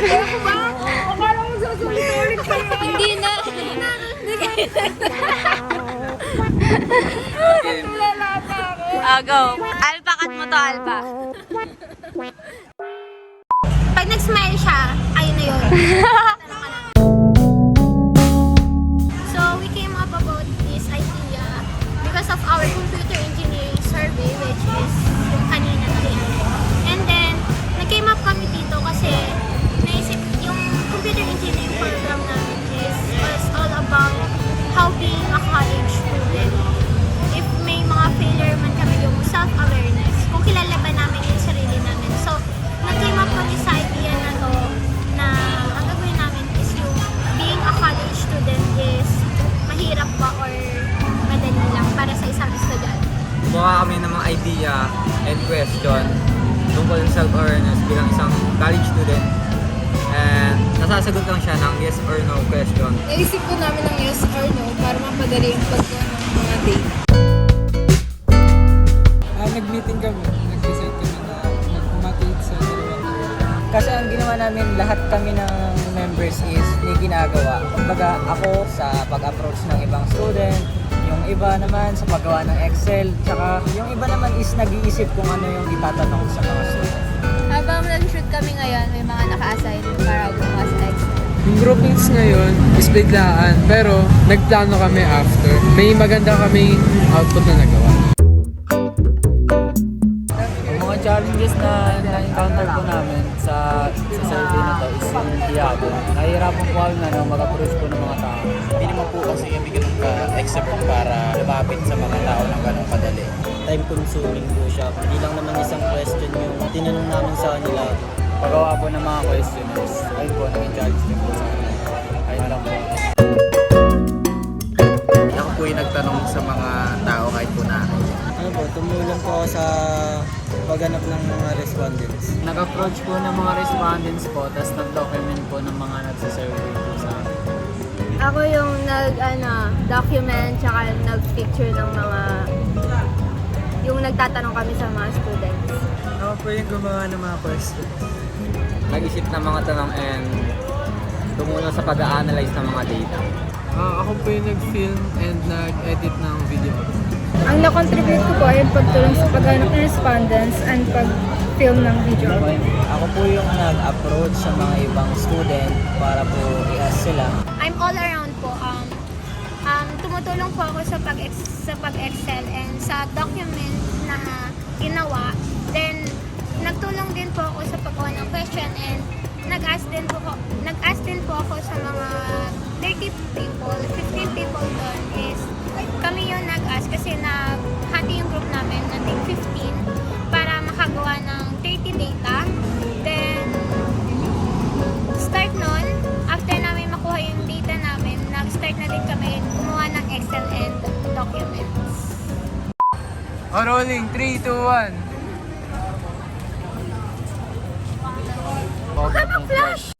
Ako ba? Akala ko susulit-ulit kayo. Hindi na. Tulala pa ako. Go. Alpha cut mo to, Alpha. Pag nag-smile siya, ayun na yun. So, we came up about this idea because of our computer engineering survey, which is yung kanina na rin. And then, nag-came up kami dito kasi naisip yung computer engineering program namin was all about how being a college student. If may mga failure man kami, yung self-awareness, kung kilala ba namin yung sarili namin. So, nag-came up kami sa idea na to na ang gagawin namin is yung being a college student is mahirap ba or madali lang para sa isang estudyante. Gumawa kami ng mga idea and question tungkol sa self-awareness bilang isang college student. And nasasagot lang siya ng yes or no question. Naisip ko namin ng yes or no para mapadali yung pagkuha ng mga date. Nag-meeting kami, nag-decide kami na nag-matate sa dalawang kasi ang ginawa namin, lahat kami ng members is may ginagawa. Kumbaga ako sa pag-approach ng ibang student, yung iba naman sa paggawa ng Excel, tsaka yung iba naman is nag-iisip kung ano yung itatanong sa mga student. Habang nag-shoot kami ngayon, may mga naka-assign para gumawa sa Excel. Yung groupings ngayon is biglaan, pero nagplano kami after. May maganda kaming output na nagawa. Mga challenges na na-encounter po namin sa survey na to is yung hiyabo. Nahihirapan po kami na mag-approach po ng mga tao. Hindi naman po kasi kami ganun ka-expert para lumapit sa mga tao ng ganun kadali. Time consuming po siya. Hindi lang naman isang question yung tinanong namin sa kanila. Pagawa po ng mga questionnaires. Ayun po, naging challenge din po sa kanila. Ayun lang po. Ako po yung nagtanong sa mga tao kahit po na Ano po, tumulong po ako sa pagganap ng mga respondents. Nag-approach po ng mga respondents po, tapos nag-document po ng mga nagsasurvey po sa akin. Ako yung document tsaka nag-picture ng mga yung nagtatanong kami sa mga students. Ako po yung gumawa ng mga questions. Nag-isip ng mga tanong and tumulong sa pag-a-analyze ng mga data. Ako po yung nag-film and nag-edit ng video. Ang na-contribute ko po ay yung pagtulong sa paghanap ng respondents and pag-film ng video. Ako po yung nag-approach sa mga ibang student para po i-ask sila. I'm all around po. Tumutulong po ako sa pag-excel and sa document na ginawa. Then, nagtulong din po ako sa paggawa ng question and nag-ask din po ako sa mga 30 people, 15 people doon is kami yung nag-ask kasi naghati yung group namin nating 15 para makagawa ng 30 data. Then, start nun, after namin makuha yung data namin, nag-start na din kami gumawa ng Excel and documents. On rolling, 3, 2, 1. Huwag ka mag-flash!